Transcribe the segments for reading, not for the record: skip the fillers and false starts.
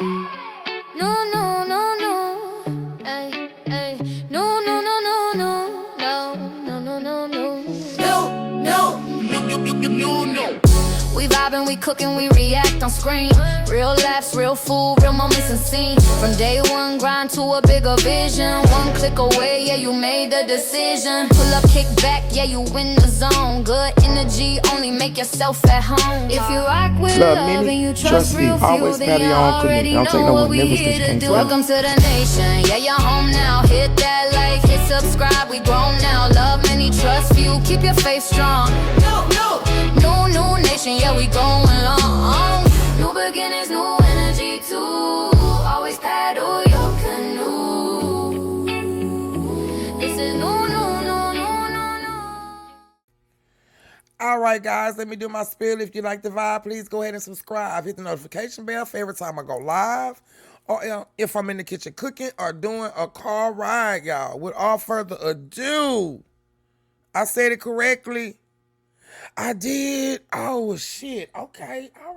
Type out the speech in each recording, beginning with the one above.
No, no, no, no. Ay, ay. No, no, no, no, no. No, no, no, no, no. No, no, no. We vibing, we cooking, we react on screen. Real laughs, real food, real moments and scenes. From day one, grind to a bigger vision. One click away, yeah, you made the decision. Pull up, kick back, yeah, you in the zone. Good energy, only make yourself at home. If you rock with love and you trust real few, then you already know what we here to do. Welcome to the nation, yeah, you're home now. Hit that like, hit subscribe, we grown now. Love many, trust few, keep your faith strong. New nation, yeah, we going long. New beginnings, new energy too. Always paddle your canoe. This is no. All right, guys, let me do my spiel. If you like the vibe, please go ahead and subscribe. Hit the notification bell for every time I go live, or if I'm in the kitchen cooking or doing a car ride, y'all. Without further ado, I said it correctly. I did. Oh, shit. Okay. All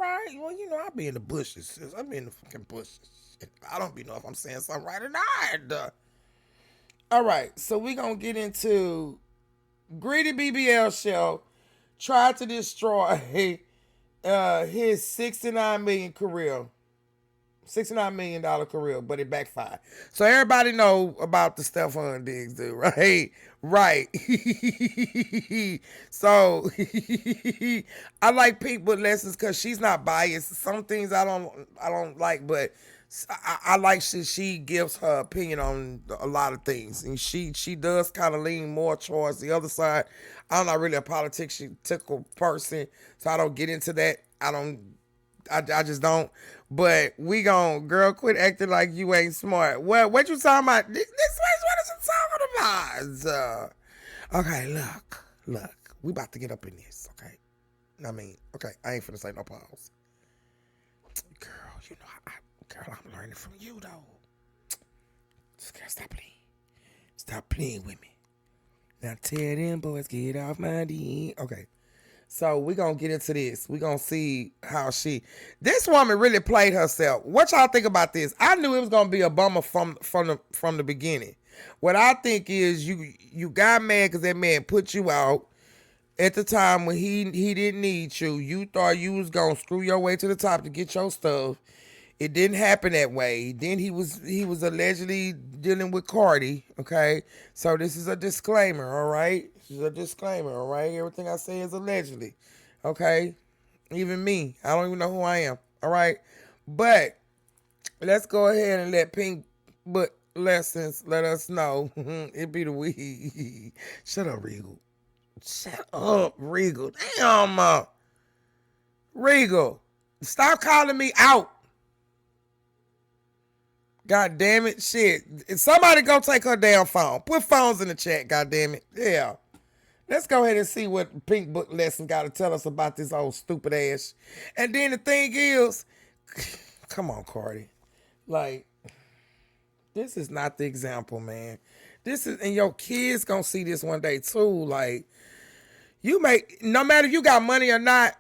right. Well, you know, I be in the bushes. I be in the fucking bushes. I don't be know if I'm saying something right or not. All right. So we going to get into Greedy BBL show tried to destroy his $69 million career. $69 million career, but it backfired. So everybody know about the Stephon Diggs dude, right? Right. So I like Pink Book Lessons because she's not biased. Some things I don't like, but I like she gives her opinion on a lot of things, and she does kind of lean more towards the other side. I'm not really a political person, so I don't get into that. I just don't. But we gon' girl, quit acting like you ain't smart. Well, what you talking about? This what is you talking about? Okay, look. We about to get up in this, okay? I ain't finna say no pause. Girl, you know, I'm learning from you, though. Just girl, stop playing. Stop playing with me. Now tell them boys, get off my D. Okay. So we're going to get into this. We're going to see how this woman really played herself. What y'all think about this? I knew it was going to be a bummer from the beginning. What I think is you got mad because that man put you out at the time when he didn't need you. You thought you was going to screw your way to the top to get your stuff. It didn't happen that way. Then he was allegedly dealing with Cardi, okay? So this is a disclaimer, all right? This is a disclaimer, all right? Everything I say is allegedly, okay? Even me, I don't even know who I am, all right? But let's go ahead and let Pink Book Lessons let us know. It be the weed. Shut up, Regal. Shut up, Regal. Damn, Regal. Stop calling me out. God damn it, shit. Somebody go take her damn phone. Put phones in the chat, god damn it. Yeah. Let's go ahead and see what Pink Book Lesson got to tell us about this old stupid ass. And then the thing is, come on, Cardi. Like, this is not the example, man. And your kids gonna see this one day too. Like, no matter if you got money or not,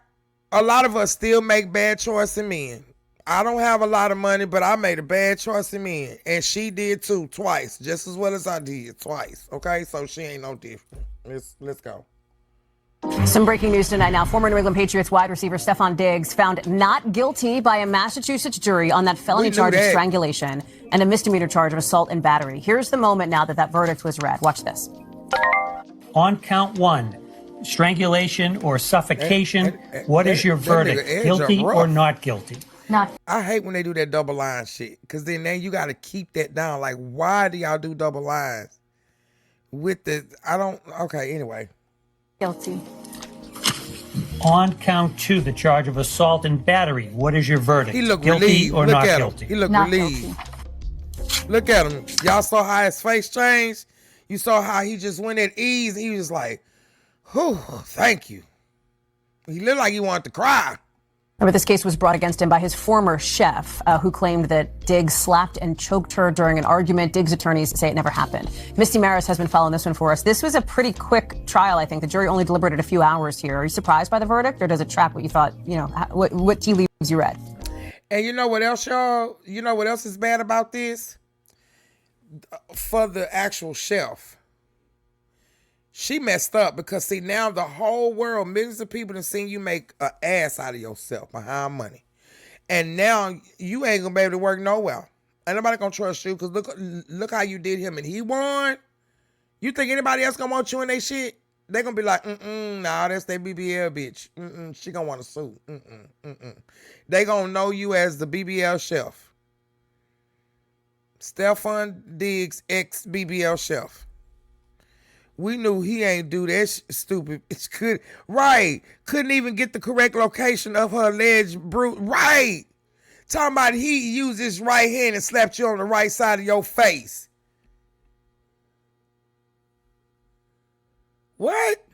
a lot of us still make bad choices in men. I don't have a lot of money, but I made a bad choice in men. And she did too, twice. Just as well as I did, twice. Okay? So she ain't no different. Let's go. Some breaking news tonight now. Former New England Patriots wide receiver Stephon Diggs found not guilty by a Massachusetts jury on that felony charge of strangulation and a misdemeanor charge of assault and battery. Here's the moment now that verdict was read. Watch this. On count one, strangulation or suffocation, what is your verdict? Guilty or not guilty? I hate when they do that double line shit, because then you got to keep that down. Like, why do y'all do double lines? Okay, anyway. Guilty. On count two, the charge of assault and battery, what is your verdict? He looked guilty relieved. or Look not at guilty? him. He looked not relieved. Guilty. Look at him. Y'all saw how his face changed? You saw how he just went at ease. He was like, whew, thank you. He looked like he wanted to cry. Remember, this case was brought against him by his former chef, who claimed that Diggs slapped and choked her during an argument. Diggs' attorneys say it never happened. Misty Maris has been following this one for us. This was a pretty quick trial, I think. The jury only deliberated a few hours here. Are you surprised by the verdict, or does it track what you thought, what tea leaves you read? And you know what else, y'all? You know what else is bad about this? For the actual chef. She messed up because, see, now the whole world, millions of people have seen you make an ass out of yourself behind money. And now you ain't going to be able to work nowhere. Ain't nobody going to trust you because look how you did him and he won. You think anybody else going to want you in their shit? They going to be like, nah, that's their BBL bitch. She going to want to sue. They going to know you as the BBL chef. Stefan Diggs, ex-BBL chef. We knew he ain't do that stupid. Couldn't even get the correct location of her alleged brute. Right. Talking about he used his right hand and slapped you on the right side of your face. What?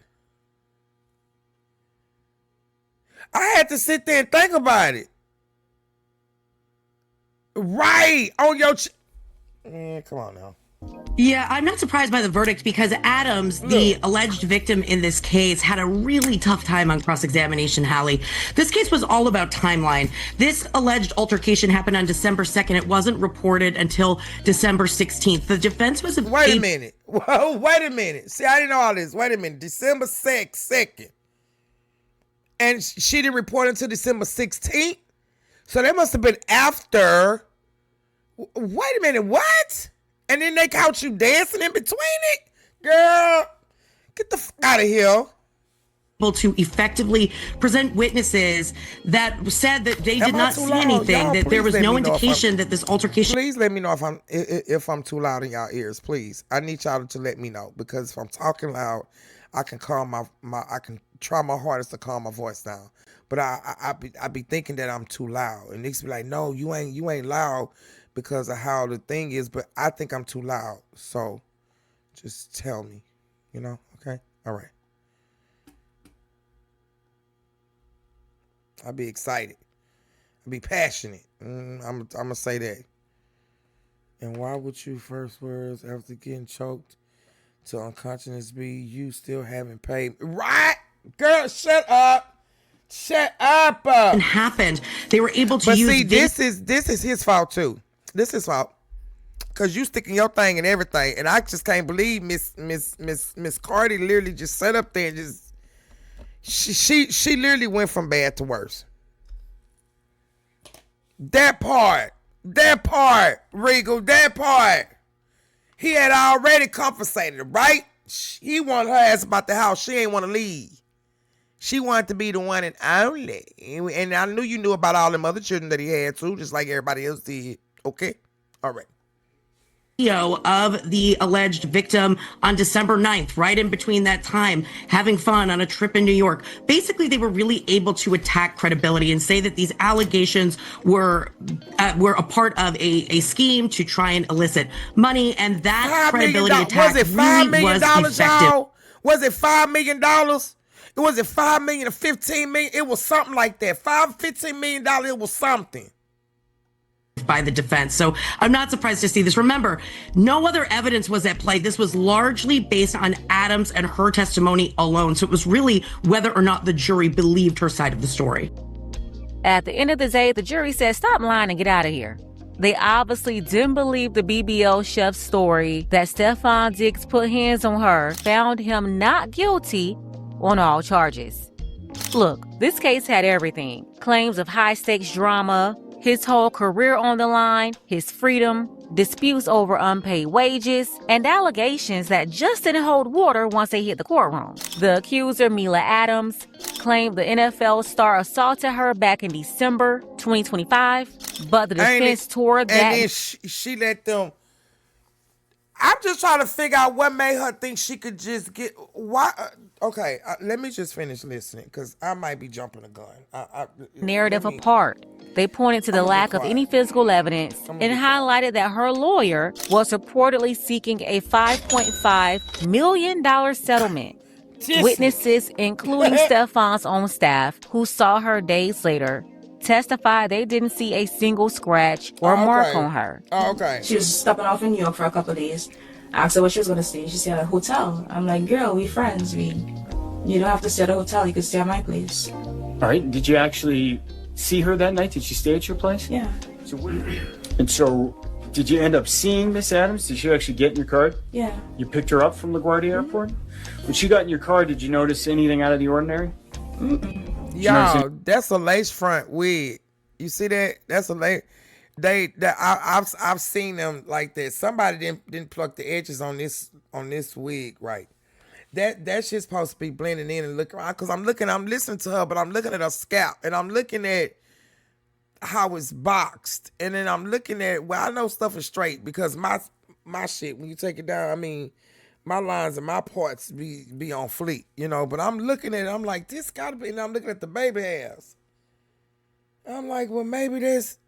I had to sit there and think about it. Right. On your... come on now. Yeah, I'm not surprised by the verdict because Adams, the alleged victim in this case, had a really tough time on cross-examination, Hallie. This case was all about timeline. This alleged altercation happened on December 2nd. It wasn't reported until December 16th. The defense was... Wait a minute. Whoa, wait a minute. See, I didn't know all this. Wait a minute. December 2nd. And she didn't report until December 16th? So that must have been after... Wait a minute, what? And then they caught you dancing in between it? Girl, get the fuck out of here. Able to effectively present witnesses that said that they did not see anything, y'all, that there was no indication that this altercation... Please let me know if I'm too loud in y'all ears, please. I need y'all to let me know, because if I'm talking loud, I can calm I can try my hardest to calm my voice down. But I be thinking that I'm too loud. And niggas be like, no, you ain't loud because of how the thing is, but I think I'm too loud. So just tell me, okay? All right. I'll be excited. I'll be passionate. I'm going to say that. And why would you first words after getting choked to unconsciousness be you still haven't paid? Right? Girl, shut up. Shut up. And happened. They were able to use... But see, this is his fault too. This is his fault. Cause you sticking your thing and everything. And I just can't believe Miss Cardi literally just sat up there and just... She literally went from bad to worse. That part, Regal, that part. He had already compensated her, right? He wanted her ass about the house. She ain't want to leave. She wanted to be the one and only. And I knew you knew about all them other children that he had too, just like everybody else did. Okay? All right. Of the alleged victim on December 9th, right in between that time, having fun on a trip in New York. Basically, they were really able to attack credibility and say that these allegations were a part of a scheme to try and elicit money, and that credibility attack really was effective. Y'all? Was it $5 million? Was it $5 million or $15 million? It was something like that. $15 million, it was something. By the defense. So I'm not surprised to see this. Remember, no other evidence was at play. This was largely based on Adams and her testimony alone. So it was really whether or not the jury believed her side of the story. At the end of the day, the jury said, stop lying and get out of here. They obviously didn't believe the BBL chef's story that Stefan Diggs put hands on her, found him not guilty on all charges. Look, this case had everything. Claims of high-stakes drama, his whole career on the line, his freedom, disputes over unpaid wages, and allegations that just didn't hold water once they hit the courtroom. The accuser, Mila Adams, claimed the NFL star assaulted her back in December 2025, but the defense tore that... And then she let them... I'm just trying to figure out what made her think she could just get... Why? Okay, let me just finish listening, because I might be jumping the gun. Narrative apart. They pointed to the lack of any physical evidence and highlighted that her lawyer was reportedly seeking a $5.5 million settlement. Witnesses, including Stefan's own staff, who saw her days later, testified they didn't see a single scratch or mark on her. Okay. She was stopping off in New York for a couple of days. I asked her what she was going to stay. She said a hotel. I'm like, girl, we friends. You don't have to stay at a hotel. You could stay at my place. All right. Did you actually see her that night? Did she stay at your place? Yeah. And so, did you end up seeing Miss Adams? Did she actually get in your car? Yeah. You picked her up from LaGuardia Airport? When she got in your car, did you notice anything out of the ordinary? Y'all, that's a lace front wig. You see that? That's a lace. I've seen them like that. Somebody didn't pluck the edges on this wig right. That shit's supposed to be blending in and looking around. Cause I'm listening to her, but I'm looking at her scalp and I'm looking at how it's boxed, and then I'm looking at, well, I know stuff is straight because my shit, when you take it down, I mean, my lines and my parts be on fleek, you know. But I'm looking at it, I'm like, this gotta be. And I'm looking at the baby hairs. I'm like, well, maybe this.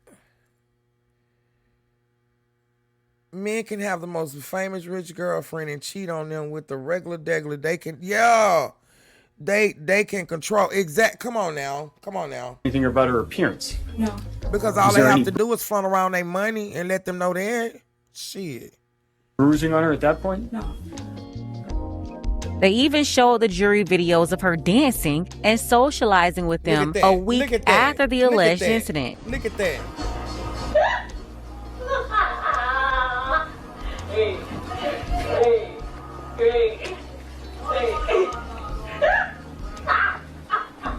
Men can have the most famous rich girlfriend and cheat on them with the regular degler. They can, they can control. Come on now. Anything about her appearance? No. Because all they have to do is front around their money and let them know they're shit. Bruising on her at that point? No. They even showed the jury videos of her dancing and socializing with them a week after the alleged incident. Look at that.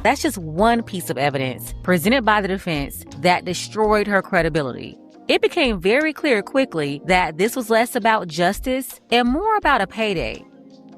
That's just one piece of evidence presented by the defense that destroyed her credibility. It became very clear quickly that this was less about justice and more about a payday.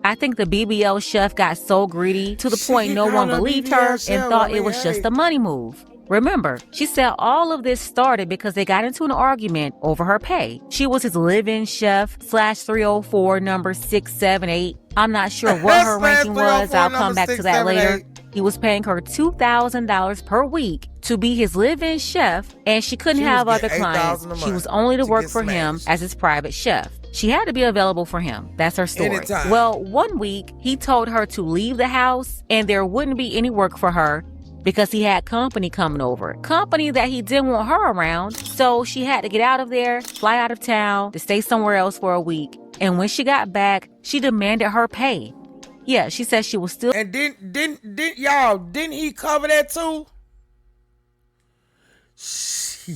I think the BBL chef got so greedy to the point no one believed her and thought it was just a money move. Remember, she said all of this started because they got into an argument over her pay. She was his live-in chef /304 number 678. I'm not sure what her ranking was. I'll come back to that later. He was paying her $2,000 per week to be his live-in chef, and she couldn't have other clients. She was only to work for him as his private chef. She had to be available for him. That's her story. Anytime. Well, one week, he told her to leave the house, and there wouldn't be any work for her because he had company coming over. Company that he didn't want her around, so she had to get out of there, fly out of town, to stay somewhere else for a week. And when she got back, she demanded her pay. Yeah, she said she was still... And didn't he cover that too?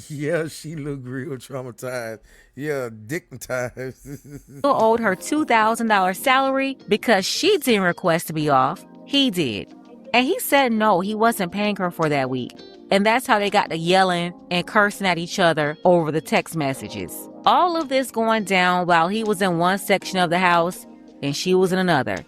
Yeah, she looked real traumatized. Yeah, dignitized. Still owed her $2,000 salary because she didn't request to be off. He did. And he said no, he wasn't paying her for that week. And that's how they got to yelling and cursing at each other over the text messages. All of this going down while he was in one section of the house and she was in another.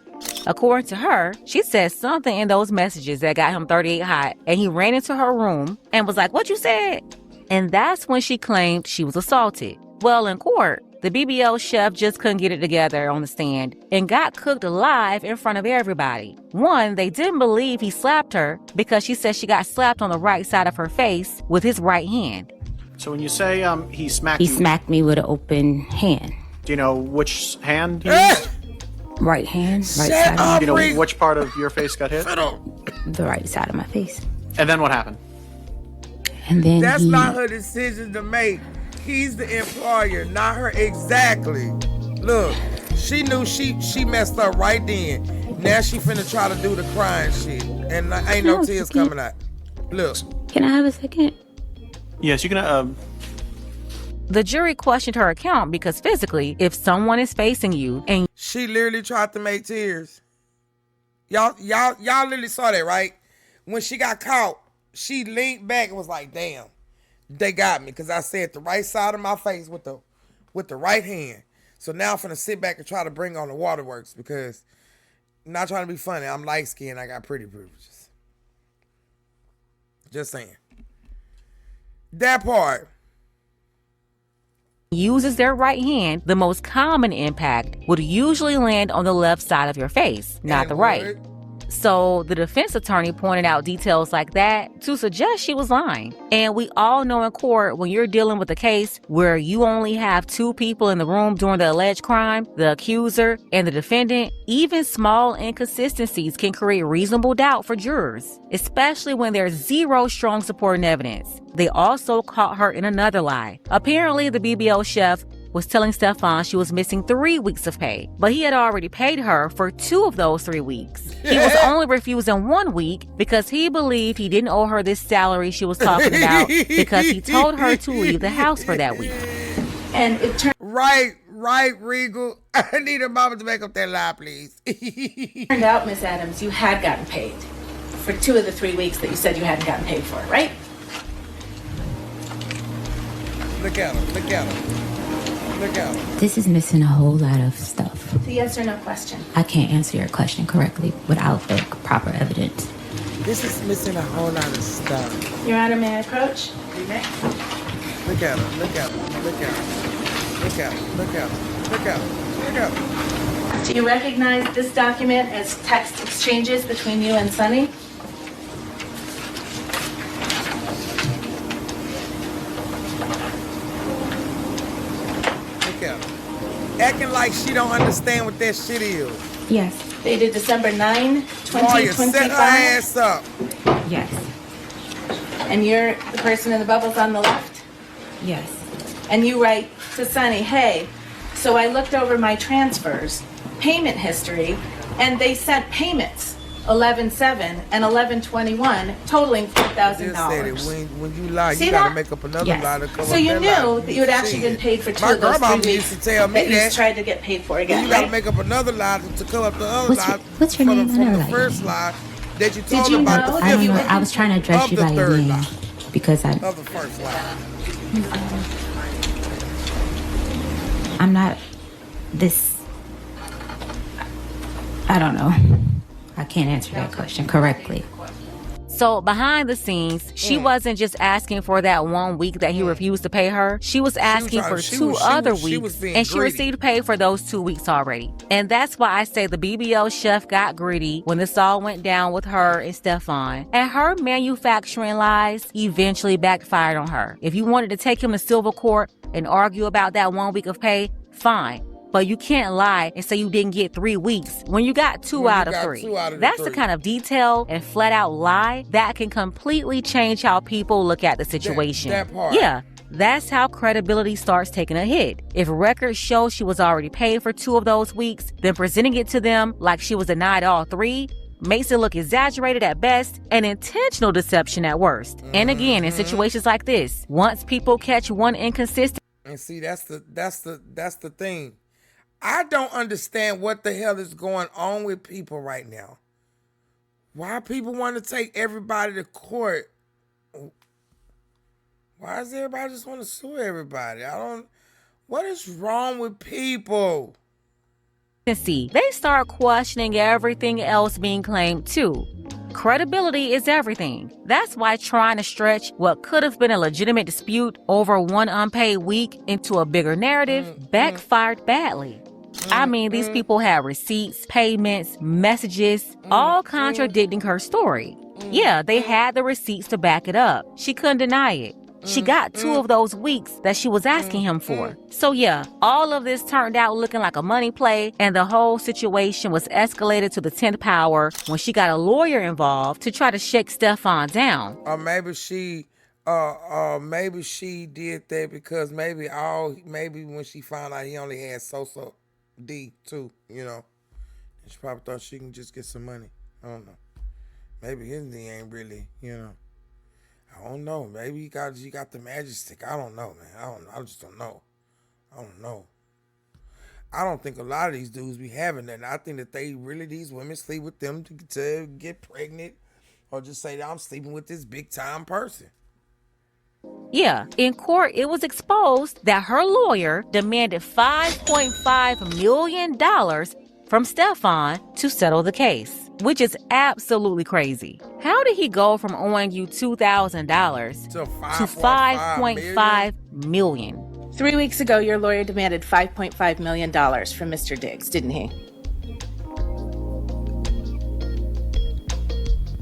According to her, she said something in those messages that got him 38 hot, and he ran into her room and was like, "What you said?" And that's when she claimed she was assaulted. Well, in court, the BBL chef just couldn't get it together on the stand and got cooked alive in front of everybody. One, they didn't believe he slapped her because she said she got slapped on the right side of her face with his right hand. So when you say he smacked He you, smacked me with an open hand. do you know which hand he used? Right hand, right side of Do you know which part of your face got hit? the right side of my face. And then what happened? And then That's he, not her decision to make. He's the employer, not her. Exactly. Look, she knew she messed up right then. Now she finna try to do the crying shit. And ain't no tears coming out. Look. Can I have a second? Yes, you can. The jury questioned her account because physically, if someone is facing you and She literally tried to make tears. Y'all literally saw that, right? When she got caught, she leaned back and was like, "Damn, they got me," because I said the right side of my face with the right hand. So now I'm finna sit back and try to bring on the waterworks because I'm not trying to be funny. I'm light skinned. I got pretty privileges. Just saying. That part. uses their right hand, the most common impact would usually land on the left side of your face, not the right. So the defense attorney pointed out details like that to suggest she was lying. And we all know in court, when you're dealing with a case where you only have two people in the room during the alleged crime, the accuser and the defendant, even small inconsistencies can create reasonable doubt for jurors, especially when there's zero strong supporting evidence. They also caught her in another lie. Apparently, the BBL chef was telling Stefan she was missing 3 weeks of pay, but he had already paid her for 2 of those 3 weeks. He was only refusing 1 week because he believed he didn't owe her this salary she was talking about because he told her to leave the house for that week. And it turned Right, Regal. I need a mama to make up that lie, please. turned out, Miss Adams, you had gotten paid for 2 of the 3 weeks that you said you hadn't gotten paid for, right? Look at him. This is missing a whole lot of stuff. It's a yes or no question. I can't answer your question correctly without the proper evidence. This is missing a whole lot of stuff. Your Honor, may I approach? You may. Look at him. Do you recognize this document as text exchanges between you and Sonny? Look at him. Acting like she don't understand what that shit is. Yes. Dated December 9, Lawyer, set her 2025. ass up. Yes. And you're the person in the bubbles on the left? Yes. And you write to Sonny, hey, so I looked over my transfers, payment history, and they sent payments, 11/7 and 11/21, totaling $4,000. Just said it. When you lie, See you gotta that? make up another Yes. lie to cover So up you that knew lie. that you had actually been paid for 2 of those 3 grandma weeks used to tell me that you that. tried to get paid for again, You gotta right? make up another lie to cover up the other lie. What's your from name? The, I from never the liked first you. lie that you told you about know the that I don't fifth know. one I was trying to address of you the by your third name lie because of the first lie. I'm not this. I don't know. I can't answer that question correctly. So behind the scenes, she wasn't just asking for that 1 week that he refused to pay her. She was asking for 2 other weeks, and she received pay for those 2 weeks already. And that's why I say the BBL chef got greedy when this all went down with her and Stefan. And her manufacturing lies eventually backfired on her. If you wanted to take him to civil court and argue about that 1 week of pay, fine. But you can't lie and say you didn't get 3 weeks when you got 2 out of 3. That's the kind of detailed and flat out lie that can completely change how people look at the situation. That part. Yeah, that's how credibility starts taking a hit. If records show she was already paid for 2 of those weeks, then presenting it to them like she was denied all 3 makes it look exaggerated at best and intentional deception at worst. And again, in situations like this, once people catch one inconsistent. And see, that's the thing. I don't understand what the hell is going on with people right now. Why people want to take everybody to court? Why does everybody just want to sue everybody? What is wrong with people? They start questioning everything else being claimed too. Credibility is everything. That's why trying to stretch what could have been a legitimate dispute over 1 unpaid week into a bigger narrative backfired badly. I mean, these people had receipts, payments, messages, all contradicting her story. Yeah, they had the receipts to back it up. She couldn't deny it. She got 2 of those weeks that she was asking him for. So yeah, all of this turned out looking like a money play, and the whole situation was escalated to the 10th power when she got a lawyer involved to try to shake Stefan down. Or maybe she did that because maybe when she found out he only had so D too, you know. She probably thought she can just get some money. I don't know. Maybe his D ain't really, you know. I don't know. Maybe he got the magic stick. I don't know, man. I just don't know. I don't know. I don't think a lot of these dudes be having that. I think that these women sleep with them to get pregnant or just say that I'm sleeping with this big time person. Yeah, in court, it was exposed that her lawyer demanded $5.5 million from Stefan to settle the case, which is absolutely crazy. How did he go from owing you $2,000 to $5.5 million? 3 weeks ago, your lawyer demanded $5.5 million from Mr. Diggs, didn't he?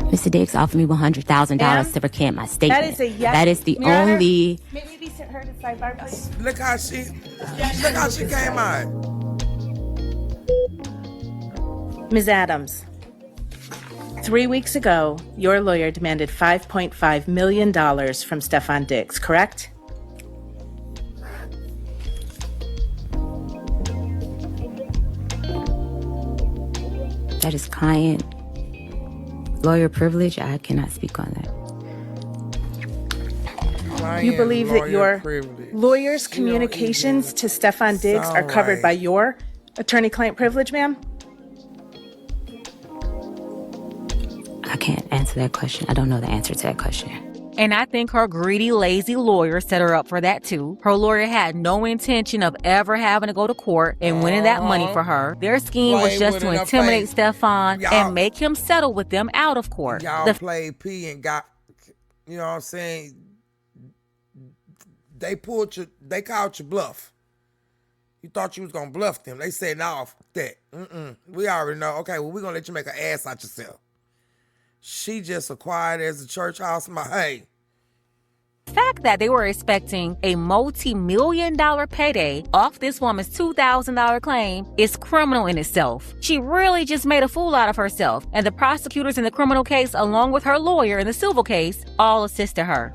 Mr. Diggs offered me $100,000 to recant my statement. That is a yes. That is the Your Honor, only. may we be heard at sidebar, please? Look how she came out. Ms. Adams, 3 weeks ago, your lawyer demanded $5.5 million from Stefan Diggs, correct? That is client lawyer privilege. I cannot speak on that. You believe that your privilege. lawyer's communications to Stefan Diggs are covered by your attorney-client privilege, ma'am? I can't answer that question. I don't know the answer to that question. And I think her greedy, lazy lawyer set her up for that too. Her lawyer had no intention of ever having to go to court and winning that money for her. Their scheme was just to intimidate Stefan and make him settle with them out of court. Y'all played P and got, you know what I'm saying? They called you bluff. You thought you was gonna bluff them. They said, no, fuck that. We already know. Okay, well, we're gonna let you make an ass out yourself. She just acquired as a church house. Hey. The fact that they were expecting a multi-million-dollar payday off this woman's $2,000 claim is criminal in itself. She really just made a fool out of herself, and the prosecutors in the criminal case, along with her lawyer in the civil case, all assisted her.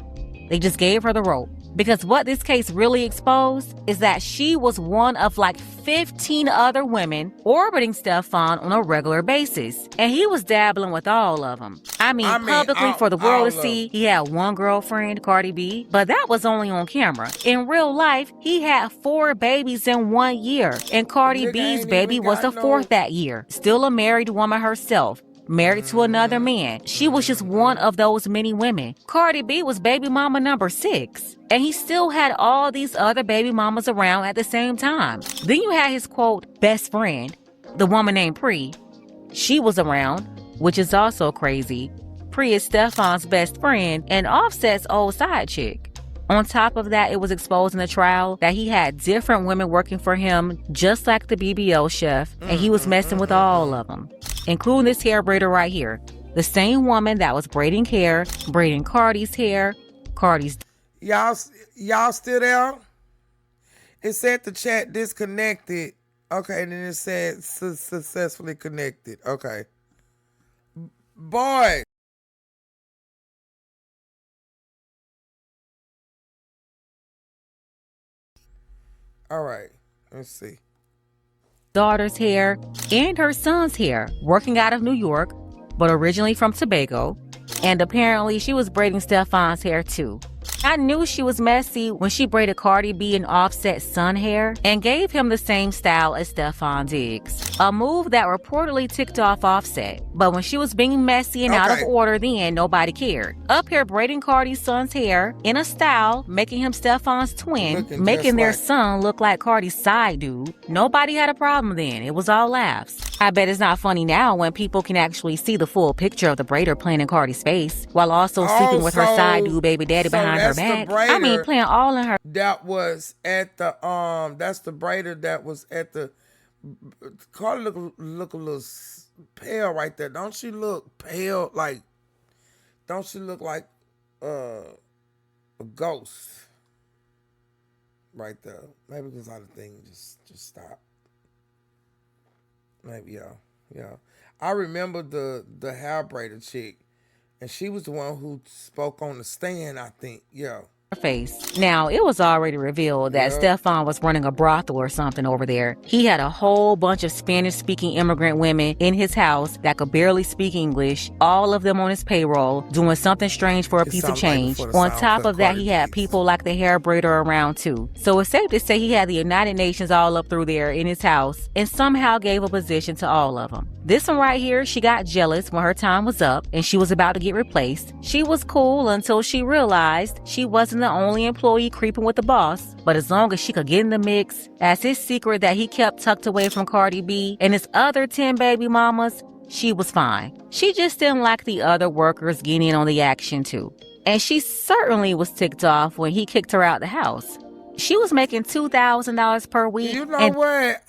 They just gave her the rope. Because what this case really exposed is that she was one of like 15 other women orbiting Stefan on a regular basis. And he was dabbling with all of them. I mean publicly for the world to see, he had one girlfriend, Cardi B, but that was only on camera. In real life, he had 4 babies in 1 year. And Cardi B's baby was the 4th that year. Still a married woman herself. Married to another man. She was just one of those many women. Cardi B was baby mama number 6. And he still had all these other baby mamas around at the same time. Then you had his, quote, best friend, the woman named Pri. She was around, which is also crazy. Pri is Stefan's best friend and Offset's old side chick. On top of that, it was exposed in the trial that he had different women working for him, just like the BBO chef, and he was messing with all of them, including this hair braider right here. The same woman that was braiding hair, braiding Cardi's hair, Cardi's... Y'all still there? It said the chat disconnected. Okay, and then it said successfully connected. Okay. Boy. All right, let's see. Daughter's hair and her son's hair, working out of New York, but originally from Tobago. And apparently she was braiding Stefan's hair too. I knew she was messy when she braided Cardi B and Offset's son hair and gave him the same style as Stefan Diggs. A move that reportedly ticked off Offset. But when she was being messy and out of order then, nobody cared. Up here braiding Cardi's son's hair in a style, making him Stefan's twin, making their son look like Cardi's side dude. Nobody had a problem then. It was all laughs. I bet it's not funny now when people can actually see the full picture of the braider playing in Cardi's face while also sleeping with her side dude baby daddy behind her back. I mean, playing all in her. That was at the that's the braider that was at the. Cardi look a little pale right there. Don't she look pale? Like, don't she look like a ghost right there? Maybe because all the thing just stopped. Maybe yeah. I remember the hair braider chick, and she was the one who spoke on the stand, I think. Yeah. Face. Now, it was already revealed that Stefan was running a brothel or something over there. He had a whole bunch of Spanish-speaking immigrant women in his house that could barely speak English, all of them on his payroll, doing something strange for a piece of change. On top of that, he had people like the hair braider around too. So it's safe to say he had the United Nations all up through there in his house and somehow gave a position to all of them. This one right here, she got jealous when her time was up and she was about to get replaced. She was cool until she realized she wasn't the only employee creeping with the boss. But as long as she could get in the mix, as his secret that he kept tucked away from Cardi B and his other 10 baby mamas, she was fine. She just didn't like the other workers getting in on the action too. And she certainly was ticked off when he kicked her out the house. She was making $2,000 per week. You know what?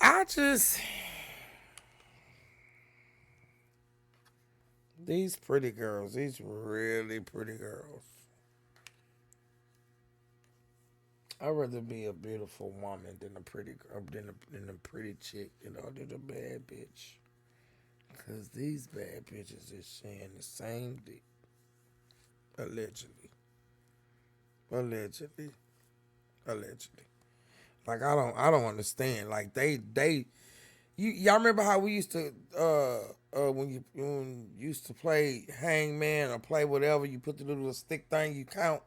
These pretty girls, these really pretty girls. I'd rather be a beautiful woman than a pretty girl, than a pretty chick, than a bad bitch. Because these bad bitches is sharing the same dick. Allegedly. Like, I don't understand. Like, they Y'all remember how we used to when you used to play hangman or play whatever, you put the little stick thing, you count,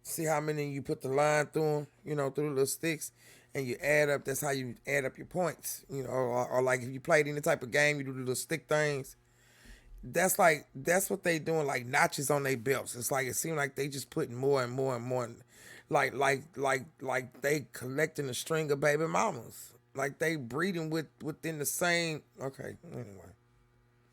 see how many you put the line through them, through the little sticks, and you add up. That's how you add up your points, or like if you played any type of game, you do the little stick things. That's what they doing, like notches on their belts. It's like it seems like they just putting more and more and more, like they collecting a string of baby mamas. Like they breeding within the same. Okay, anyway.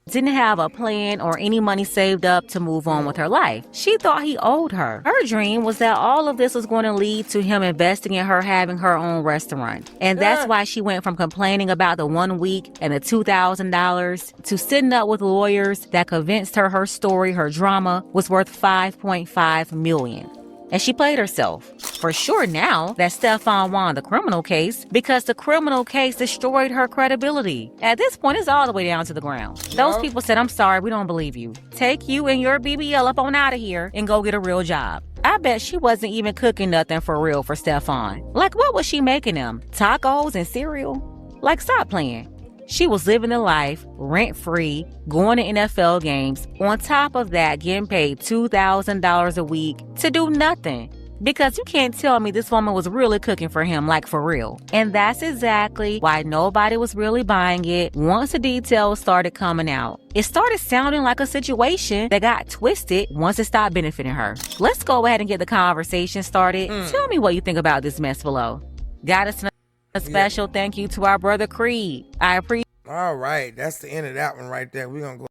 Didn't have a plan or any money saved up to move on with her life. She thought he owed her. Her dream was that all of this was going to lead to him investing in her having her own restaurant. And that's why she went from complaining about the 1 week and the $2,000 to sitting up with lawyers that convinced her story, her drama, was worth $5.5 million. And she played herself. For sure now that Stefan won the criminal case because the criminal case destroyed her credibility. At this point, it's all the way down to the ground. Those people said, I'm sorry, we don't believe you. Take you and your BBL up on out of here and go get a real job. I bet she wasn't even cooking nothing for real for Stefan. Like, what was she making him? Tacos and cereal? Like, stop playing. She was living the life, rent-free, going to NFL games, on top of that getting paid $2,000 a week to do nothing. Because you can't tell me this woman was really cooking for him, like for real. And that's exactly why nobody was really buying it once the details started coming out. It started sounding like a situation that got twisted once it stopped benefiting her. Let's go ahead and get the conversation started. Tell me what you think about this mess below. Got us a special thank you to our brother Creed. I appreciate. All right, that's the end of that one right there. We're gonna go